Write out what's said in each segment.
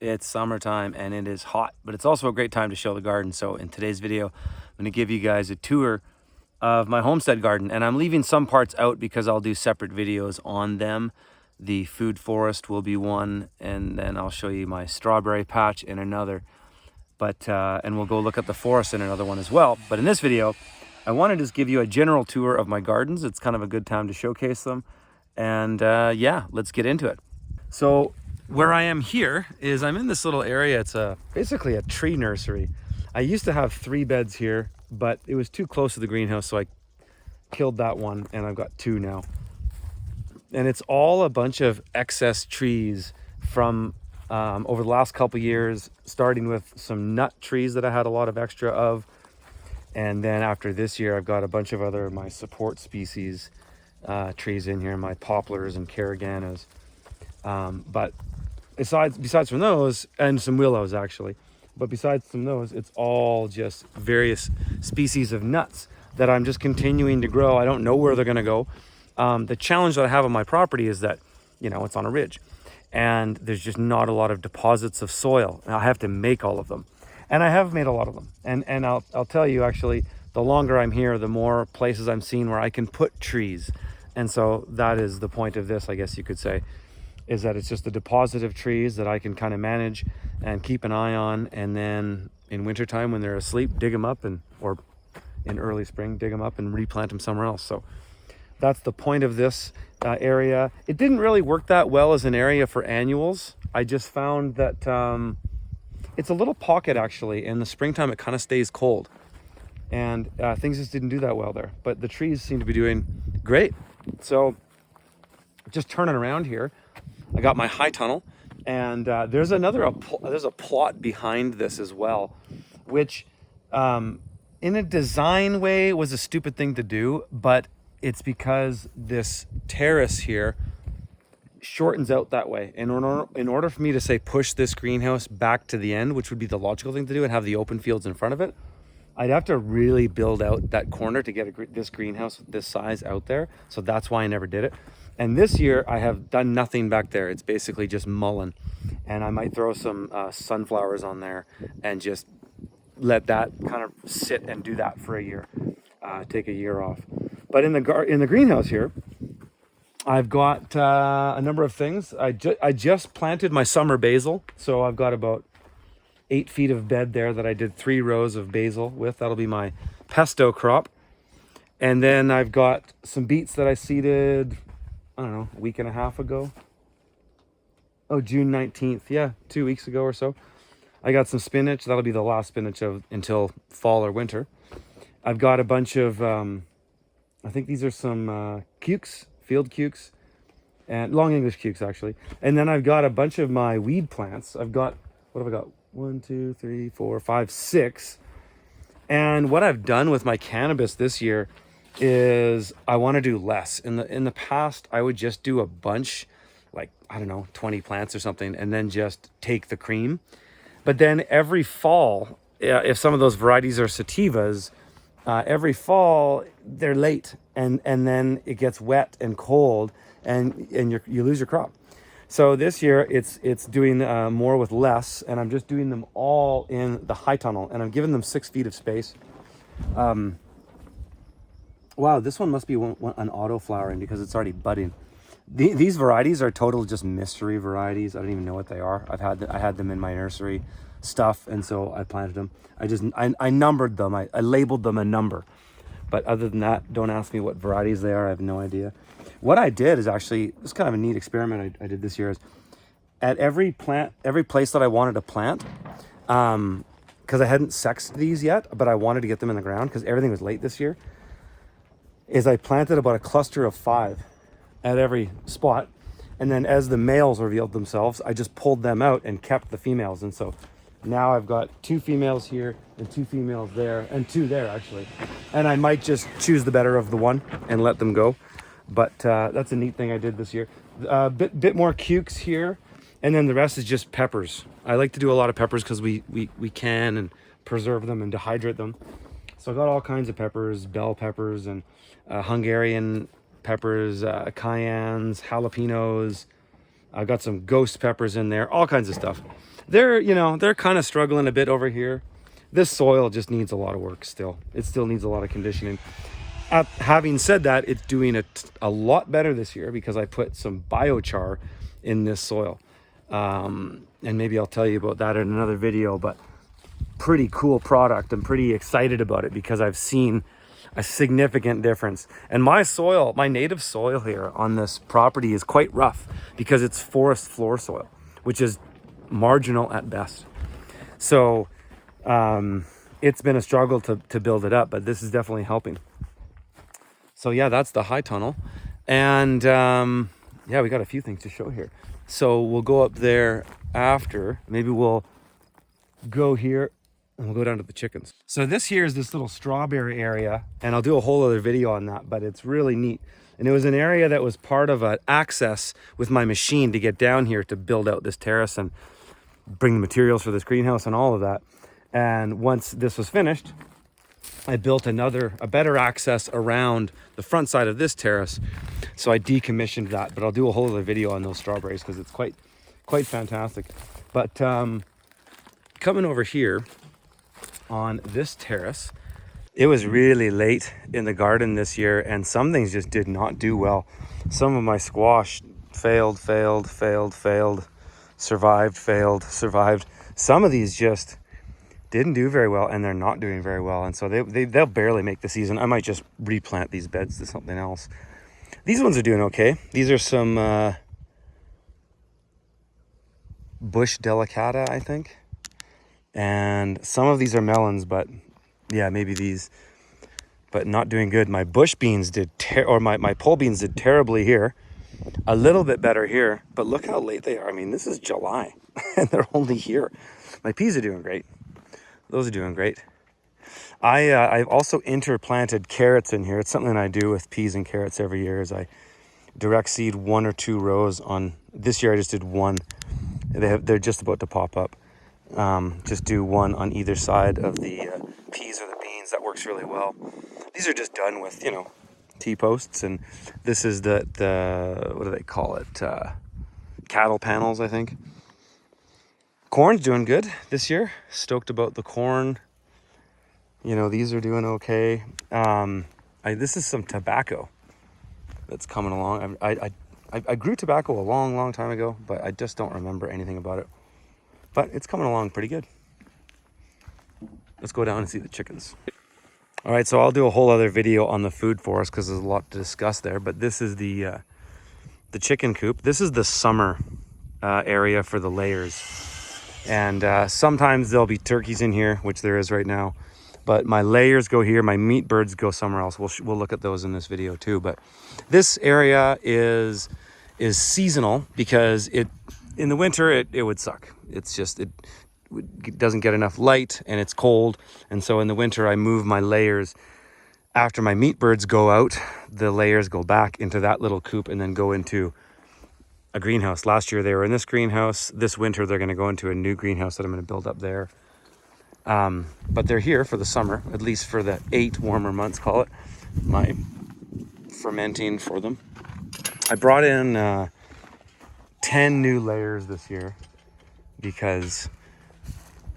It's summertime and it is hot, but it's also a great time to show the garden. So in today's video, I'm going to give you guys a tour of my homestead garden, and I'm leaving some parts out because I'll do separate videos on them. The food forest will be one, and then I'll show you my strawberry patch in another. But and we'll go look at the forest in another one as well. But in this video, I want to just give you a general tour of my gardens. It's kind of a good time to showcase them. And yeah, let's get into it. So where I am here is I'm in this little area. It's basically a tree nursery. I used to have 3 beds here, but it was too close to the greenhouse, so I killed that one, and I've got 2 now. And it's all a bunch of excess trees from over the last couple years, starting with some nut trees that I had a lot of extra of. And then after this year, I've got a bunch of other my support species trees in here, my poplars and carriganas. But besides from those, and some willows actually, but besides from those, it's all just various species of nuts that I'm just continuing to grow. I don't know where they're gonna go. The challenge that I have on my property is that, you know, it's on a ridge and there's just not a lot of deposits of soil. And I have to make all of them. And I have made a lot of them. And I'll tell you, actually, the longer I'm here, the more places I'm seeing where I can put trees. And so that is the point of this, I guess you could say, is that it's just a deposit of trees that I can kind of manage and keep an eye on. And then in wintertime when they're asleep, dig them up, or in early spring, dig them up and replant them somewhere else. So that's the point of this area. It didn't really work that well as an area for annuals. I just found that it's a little pocket actually. In the springtime, it kind of stays cold, and things just didn't do that well there. But the trees seem to be doing great. So just turning around here, I got my HighTunnel, and there's a plot behind this as well, which in a design way was a stupid thing to do, but it's because this terrace here shortens out that way. In order for me to say push this greenhouse back to the end, which would be the logical thing to do, and have the open fields in front of it, I'd have to really build out that corner to get this greenhouse this size out there. So that's why I never did it. And this year I have done nothing back there. It's basically just mullein, and I might throw some sunflowers on there and just let that kind of sit and do that for a year, take a year off. But in the greenhouse here, I've got a number of things. I just planted my summer basil, so I've got about 8 feet of bed there that I did 3 rows of basil with. That'll be my pesto crop. And then I've got some beets that I seeded, I don't know, a week and a half ago. Oh, June 19th. Yeah, 2 weeks ago or so. I got some spinach. That'll be the last spinach until fall or winter. I've got a bunch of, I think these are some cukes, field cukes, and long English cukes actually. And then I've got a bunch of my weed plants. I've got, what have I got? 1, 2, 3, 4, 5, 6. And what I've done with my cannabis this year is I want to do less. In the past, I would just do a bunch, like, I don't know, 20 plants or something, and then just take the cream. But then every fall, if some of those varieties are sativas, every fall they're late, and then it gets wet and cold, and you lose your crop. So this year it's doing more with less, and I'm just doing them all in the HighTunnel, and I'm giving them 6 feet of space. Wow, this one must be an auto flowering because it's already budding. These varieties are total just mystery varieties. I don't even know what they are. I had them in my nursery stuff, and so I planted them. I numbered them. I labeled them a number. But other than that, don't ask me what varieties they are. I have no idea. What I did is actually, it's kind of a neat experiment I did this year, is at every place that I wanted to plant, because I hadn't sexed these yet, but I wanted to get them in the ground because everything was late this year, is I planted about a cluster of 5 at every spot. And then as the males revealed themselves, I just pulled them out and kept the females. And so now I've got 2 females here and 2 females there and 2 there actually. And I might just choose the better of the one and let them go. But that's a neat thing I did this year. Bit more cukes here, and then the rest is just peppers. I like to do a lot of peppers because we can and preserve them and dehydrate them. So I got all kinds of peppers, bell peppers and Hungarian peppers, cayennes, jalapenos. I got some ghost peppers in there, all kinds of stuff. they're kind of struggling a bit over here. This soil just needs a lot of work still. It still needs a lot of conditioning. Having said that, it's doing a lot better this year because I put some biochar in this soil. And maybe I'll tell you about that in another video, but pretty cool product. I'm pretty excited about it because I've seen a significant difference. And my soil, my native soil here on this property is quite rough because it's forest floor soil, which is marginal at best. So it's been a struggle to build it up, but this is definitely helping. So yeah, that's the HighTunnel. And yeah, we got a few things to show here. So we'll go up there after. Maybe we'll go here and we'll go down to the chickens. So this here is this little strawberry area, and I'll do a whole other video on that, but it's really neat. And it was an area that was part of an access with my machine to get down here to build out this terrace and bring the materials for this greenhouse and all of that. And once this was finished, I built a better access around the front side of this terrace. So I decommissioned that, but I'll do a whole other video on those strawberries because it's quite fantastic. But coming over here on this terrace, it was really late in the garden this year and some things just did not do well. Some of my squash failed, survived. Some of these just didn't do very well, and they're not doing very well, and so they'll barely make the season. I might just replant these beds to something else. These ones are doing okay. These are some bush delicata, I think, and some of these are melons, but yeah, maybe these, but not doing good. My bush beans my pole beans did terribly here. A little bit better here, but look how late they are. I mean, this is July and they're only here. My peas are doing great. Those are doing great. I've also interplanted carrots in here. It's something I do with peas and carrots every year is I direct seed 1 or 2 rows on. This year I just did 1. They're just about to pop up. Just do 1 on either side of the peas or the beans. That works really well. These are just done with, T-posts, and this is the what do they call it? Cattle panels, I think. Corn's doing good this year. Stoked about the corn. These are doing okay. This is some tobacco that's coming along. I grew tobacco a long time ago, but I just don't remember anything about it. But it's coming along pretty good. Let's go down and see the chickens. All right, so I'll do a whole other video on the food forest because there's a lot to discuss there. But this is the chicken coop. This is the summer area for the layers. And sometimes there'll be turkeys in here, which there is right now. But my layers go here. My meat birds go somewhere else. We'll look at those in this video too. But this area is seasonal because in the winter it would suck. It's just it doesn't get enough light and it's cold. And so in the winter I move my layers. After my meat birds go out, the layers go back into that little coop and then go into a greenhouse. Last year they were in this greenhouse. This winter they're going to go into a new greenhouse that I'm going to build up there. But they're here for the summer, at least for the 8 warmer months, call it. My fermenting for them. I brought in 10 new layers this year because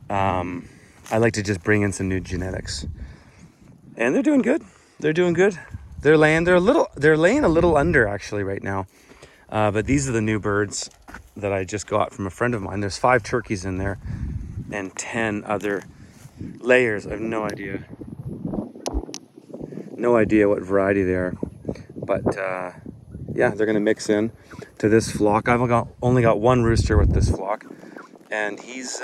I like to just bring in some new genetics. And they're doing good. They're laying a little under actually right now. But these are the new birds that I just got from a friend of mine. There's 5 turkeys in there and 10 other layers. I have no idea what variety they are. But yeah, they're gonna mix in to this flock. I've only got 1 rooster with this flock, and he's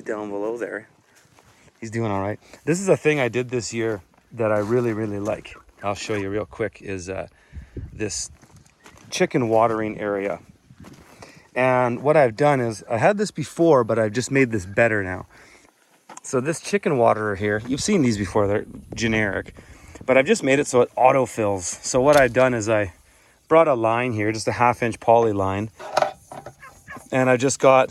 down below there. He's doing all right. This is a thing I did this year that I really like. I'll show you real quick. Is this chicken watering area. And what I've done is I had this before, but I've just made this better now. So this chicken waterer here, you've seen these before, they're generic, but I've just made it so it autofills. So what I've done is I brought a line here, just a 1/2-inch poly line, and I just got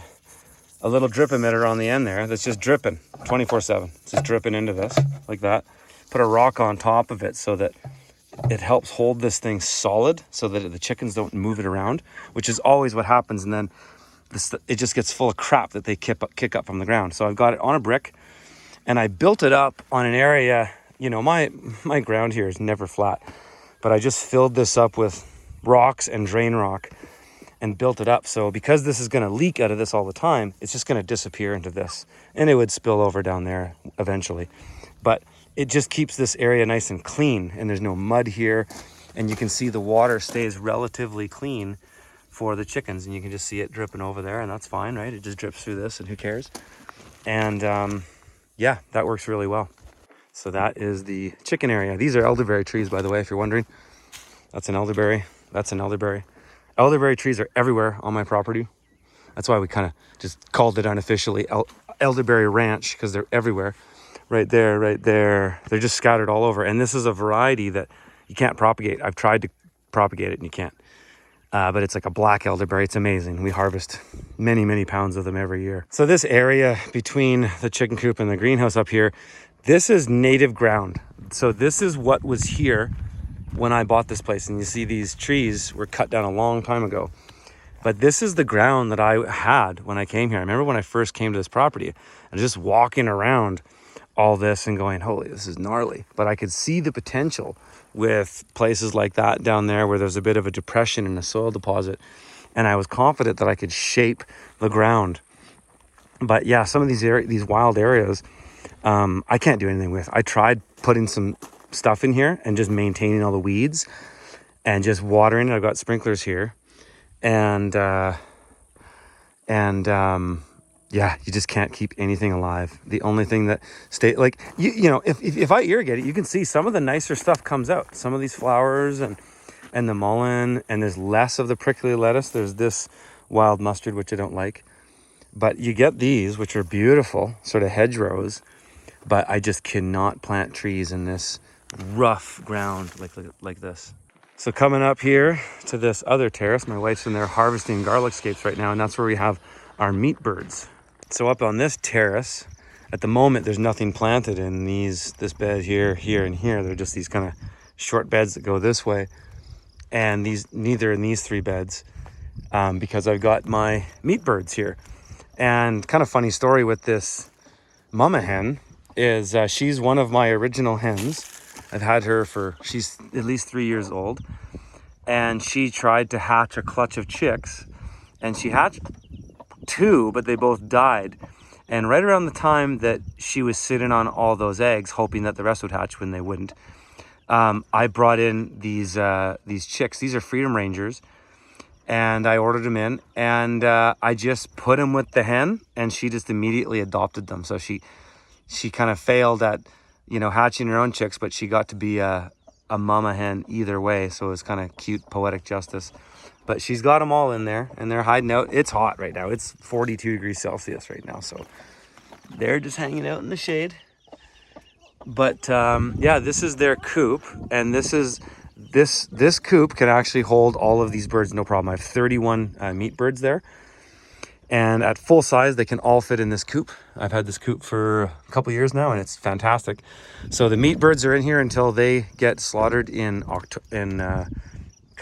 a little drip emitter on the end there that's just dripping 24/7. It's just dripping into this like that. Put a rock on top of it so that it helps hold this thing solid so that the chickens don't move it around, which is always what happens. And then it just gets full of crap that they kick up from the ground. So I've got it on a brick, and I built it up on an area, you know, my ground here is never flat, but I just filled this up with rocks and drain rock and built it up. So because this is going to leak out of this all the time, it's just going to disappear into this, and it would spill over down there eventually. But it just keeps this area nice and clean, and there's no mud here, and you can see the water stays relatively clean for the chickens, and you can just see it dripping over there, and that's fine, right? It just drips through this, and who cares? And yeah, that works really well. So that is the chicken area. These are elderberry trees, by the way, if you're wondering. That's an elderberry. That's an elderberry. Elderberry trees are everywhere on my property. That's why we kind of just called it unofficially Elderberry Ranch, because they're everywhere. Right there, right there. They're just scattered all over. And this is a variety that you can't propagate. I've tried to propagate it and you can't. But it's like a black elderberry. It's amazing. We harvest many, many pounds of them every year. So this area between the chicken coop and the greenhouse up here, this is native ground. So this is what was here when I bought this place. And you see these trees were cut down a long time ago. But this is the ground that I had when I came here. I remember when I first came to this property and just walking around all this and going, holy, this is gnarly. But I could see the potential with places like that down there where there's a bit of a depression in a soil deposit. And I was confident that I could shape the ground. But yeah, some of these wild areas, I can't do anything with. I tried putting some stuff in here and just maintaining all the weeds and just watering. I've got sprinklers here. And yeah, you just can't keep anything alive. The only thing that like, you know, if I irrigate it, you can see some of the nicer stuff comes out. Some of these flowers and the mullein, and there's less of the prickly lettuce. There's this wild mustard, which I don't like. But you get these, which are beautiful, sort of hedgerows. But I just cannot plant trees in this rough ground like this. So coming up here to this other terrace, my wife's in there harvesting garlic scapes right now, and that's where we have our meat birds. So up on this terrace, at the moment, there's nothing planted in this bed here, here, and here. They're just these kind of short beds that go this way, and neither in these three beds, because I've got my meat birds here. And kind of funny story with this mama hen is she's one of my original hens. I've had her she's at least 3 years old, and she tried to hatch a clutch of chicks, and she hatched 2, but they both died. And right around the time that she was sitting on all those eggs, hoping that the rest would hatch when they wouldn't, I brought in these chicks. These are Freedom Rangers, and I ordered them in, and I just put them with the hen, and she just immediately adopted them. So she kind of failed at, you know, hatching her own chicks, but she got to be a mama hen either way. So it was kind of cute, poetic justice. But she's got them all in there, and they're hiding out. It's hot right now. It's 42 degrees Celsius right now. So they're just hanging out in the shade. But yeah, this is their coop. And this coop can actually hold all of these birds, no problem. I have 31 meat birds there. And at full size, they can all fit in this coop. I've had this coop for a couple years now, and it's fantastic. So the meat birds are in here until they get slaughtered in kind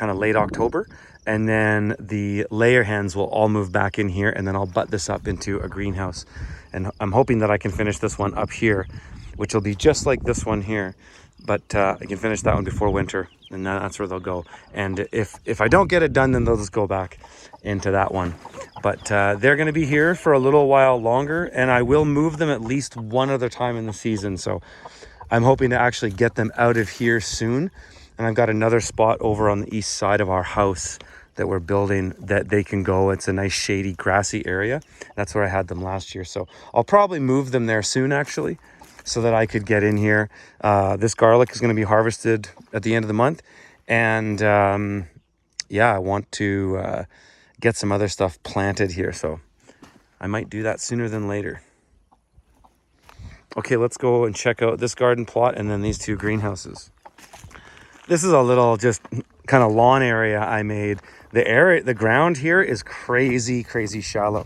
of late October. And then the layer hens will all move back in here, and then I'll butt this up into a greenhouse. And I'm hoping that I can finish this one up here, which will be just like this one here. But I can finish that one before winter, and that's where they'll go. And if I don't get it done, then they'll just go back into that one. But they're going to be here for a little while longer, and I will move them at least one other time in the season. So I'm hoping to actually get them out of here soon. And I've got another spot over on the east side of our house that we're building that they can go. It's a nice shady grassy area. That's where I had them last year. So I'll probably move them there soon, actually, so that I could get in here. This garlic is going to be harvested at the end of the month. And yeah, I want to get some other stuff planted here. So I might do that sooner than later. Okay, let's go and check out this garden plot and then these 2 greenhouses. This is a little just kind of lawn area I made. The ground here is crazy, crazy shallow.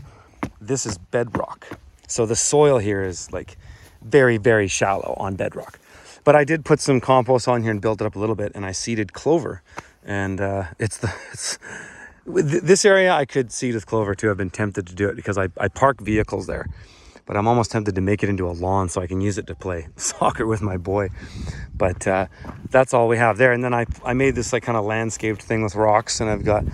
This is bedrock. So the soil here is like very, very shallow on bedrock. But I did put some compost on here and built it up a little bit, and I seeded clover. And it's With this area, I could seed with clover too. I've been tempted to do it because I park vehicles there. But I'm almost tempted to make it into a lawn so I can use it to play soccer with my boy. But that's all we have there. And then I made this like kind of landscaped thing with rocks, and I've got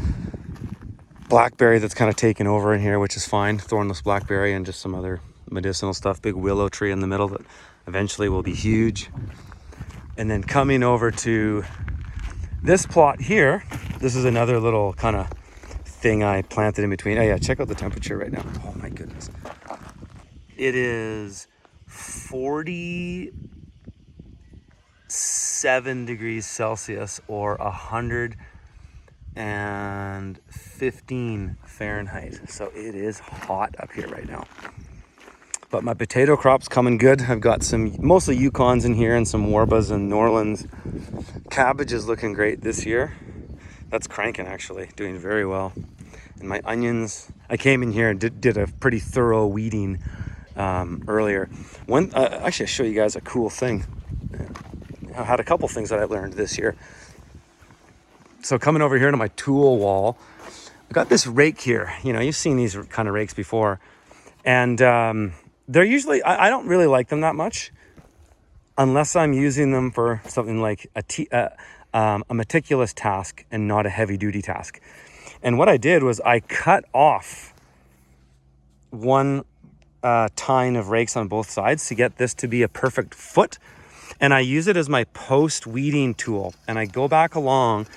blackberry that's kind of taken over in here, which is fine. Thornless blackberry and just some other medicinal stuff. Big willow tree in the middle that eventually will be huge. And then coming over to this plot here, this is another little kind of thing I planted in between. Oh yeah, check out the temperature right now. Oh my goodness. It is 47 degrees Celsius or 115 Fahrenheit. So it is hot up here right now. But my potato crop's coming good. I've got some mostly Yukons in here and some Warbas and Norlands. Cabbage is looking great this year. That's cranking actually, doing very well. And my onions, I came in here and did a pretty thorough weeding earlier. Actually, I'll show you guys a cool thing. I had a couple things that I learned this year. So coming over here to my tool wall, I got this rake here. You know, you've seen these kind of rakes before. And they're usually, I don't really like them that much unless I'm using them for something like a meticulous task and not a heavy duty task. And what I did was I cut off one tine of rakes on both sides to get this to be a perfect foot. And I use it as my post weeding tool. And I go back along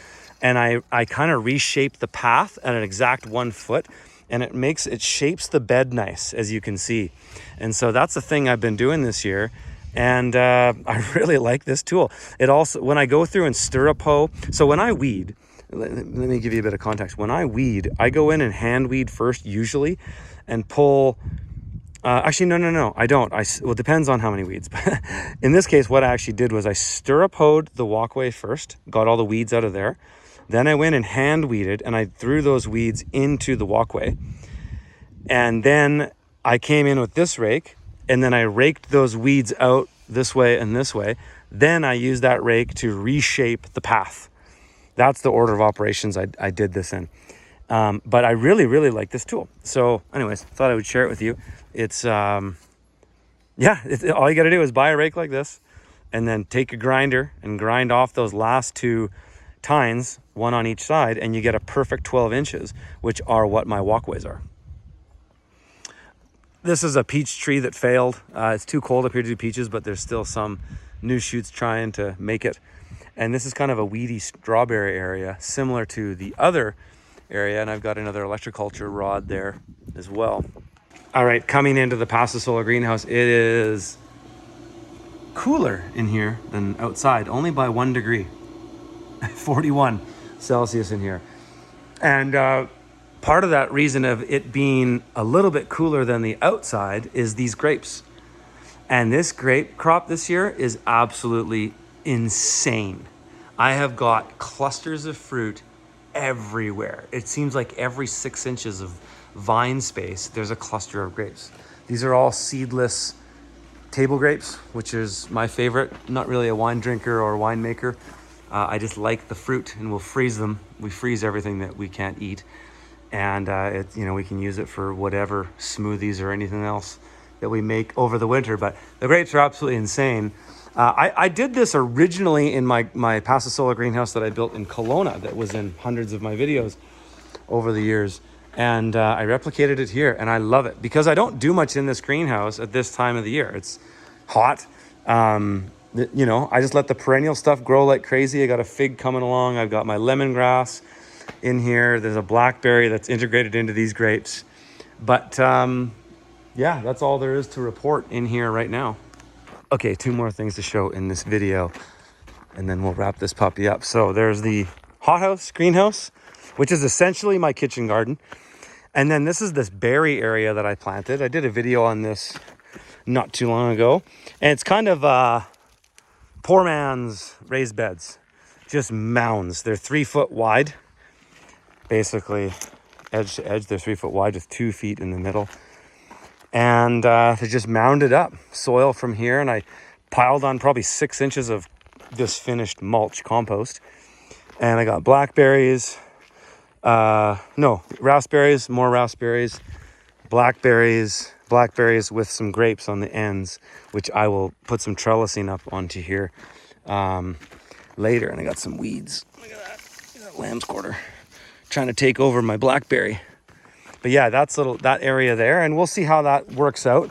and I kind of reshape the path at an exact 1 foot. And it shapes the bed nice, as you can see. And so that's the thing I've been doing this year. And I really like this tool. It also, when I go through and stir up hoe, so when I weed, let me give you a bit of context. When I weed, I go in and hand weed first usually and pull, actually, no, I don't. Well, it depends on how many weeds. But in this case, what I actually did was I stir up hoed the walkway first, got all the weeds out of there. Then I went and hand weeded and I threw those weeds into the walkway. And then I came in with this rake and then I raked those weeds out this way and this way. Then I used that rake to reshape the path. That's the order of operations I did this in. But I really, really like this tool. So anyways, thought I would share it with you. It's, all you got to do is buy a rake like this and then take a grinder and grind off those last two tines, one on each side, and you get a perfect 12 inches, which are what my walkways are. This is a peach tree that failed. It's too cold up here to do peaches, but there's still some new shoots trying to make it. And this is kind of a weedy strawberry area, similar to the other area. And I've got another electroculture rod there as well. All right, coming into the Paso Solar greenhouse, it is cooler in here than outside, only by 1 degree. 41 Celsius in here. And part of that reason of it being a little bit cooler than the outside is these grapes. And this grape crop this year is absolutely insane. I have got clusters of fruit everywhere. It seems like every 6 inches of vine space, there's a cluster of grapes. These are all seedless table grapes, which is my favorite. Not really a wine drinker or winemaker. I just like the fruit, and we'll freeze them. We freeze everything that we can't eat. And we can use it for whatever smoothies or anything else that we make over the winter. But the grapes are absolutely insane. I did this originally in my Paso Solar greenhouse that I built in Kelowna that was in hundreds of my videos over the years. And I replicated it here, and I love it because I don't do much in this greenhouse at this time of the year. It's hot. I just let the perennial stuff grow like crazy. I got a fig coming along. I've got my lemongrass in here. There's a blackberry that's integrated into these grapes. But that's all there is to report in here right now. Okay, 2 more things to show in this video, and then we'll wrap this puppy up. So there's the hothouse greenhouse, which is essentially my kitchen garden. And then this is this berry area that I planted. I did a video on this not too long ago. And it's kind of poor man's raised beds, just mounds. They're 3 foot wide, basically edge to edge. They're 3 foot wide with 2 feet in the middle. And they're just mounded up, soil from here. And I piled on probably 6 inches of this finished mulch compost. And I got blackberries, No, raspberries, more raspberries, blackberries with some grapes on the ends, which I will put some trellising up onto here later. And I got some weeds. Look at that lamb's quarter trying to take over my blackberry. But yeah, that's that area there, and we'll see how that works out.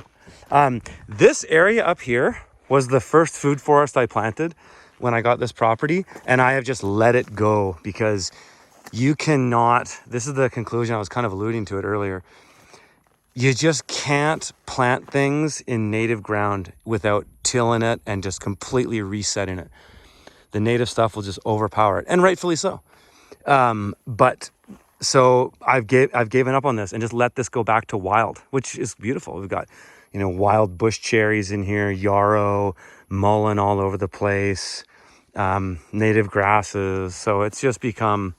This area up here was the first food forest I planted when I got this property, and I have just let it go because you cannot, this is the conclusion, I was kind of alluding to it earlier. You just can't plant things in native ground without tilling it and just completely resetting it. The native stuff will just overpower it, and rightfully so. But so I've given up on this and just let this go back to wild, which is beautiful. We've got, you know, wild bush cherries in here, yarrow, mullein all over the place, native grasses. So it's just become,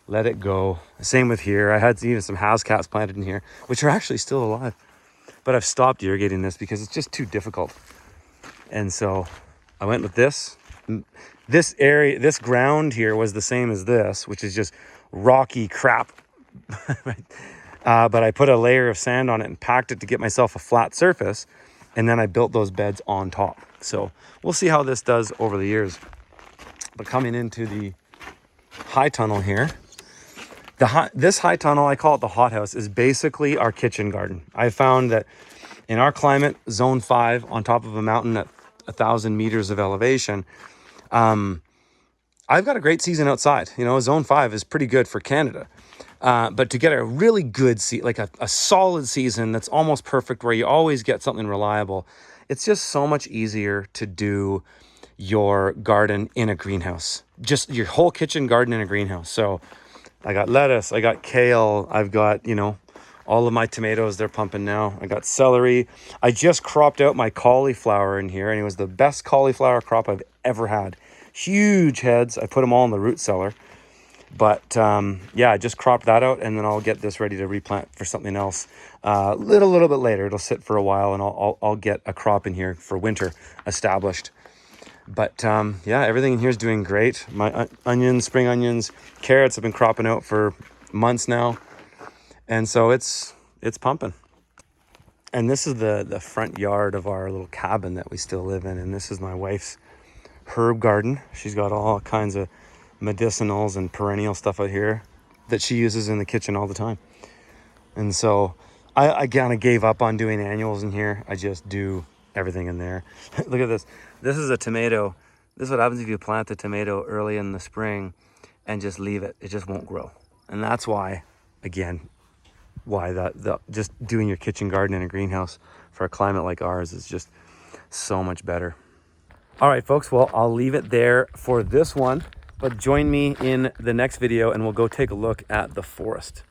let it go. Same with here. I had even some housecats planted in here, which are actually still alive. But I've stopped irrigating this because it's just too difficult. And so I went with this. This area, this ground here was the same as this, which is just rocky crap. But I put a layer of sand on it and packed it to get myself a flat surface. And then I built those beds on top. So we'll see how this does over the years. But coming into the HighTunnel here, this HighTunnel, I call it the Hothouse, is basically our kitchen garden. I found that in our climate, zone 5, on top of a mountain at 1,000 meters of elevation, I've got a great season outside. You know, zone 5 is pretty good for Canada. But to get a really good like a solid season that's almost perfect, where you always get something reliable, it's just so much easier to do your garden in a greenhouse. Just your whole kitchen garden in a greenhouse. So I got lettuce, I got kale, I've got, you know, all of my tomatoes, they're pumping now. I got celery. I just cropped out my cauliflower in here, and it was the best cauliflower crop I've ever had. Huge heads. I put them all in the root cellar. But yeah, I just cropped that out, and then I'll get this ready to replant for something else little bit later. It'll sit for a while, and I'll get a crop in here for winter established. But yeah, everything in here is doing great. My onions, spring onions, carrots have been cropping out for months now. And so it's pumping. And this is the front yard of our little cabin that we still live in. And this is my wife's herb garden. She's got all kinds of medicinals and perennial stuff out here that she uses in the kitchen all the time. And so I kind of gave up on doing annuals in here. I just do everything in there. Look at this. This is a tomato. This is what happens if you plant the tomato early in the spring and just leave it. It just won't grow. And that's why, again, why the just doing your kitchen garden in a greenhouse for a climate like ours is just so much better. All right, folks. Well, I'll leave it there for this one, but join me in the next video and we'll go take a look at the forest.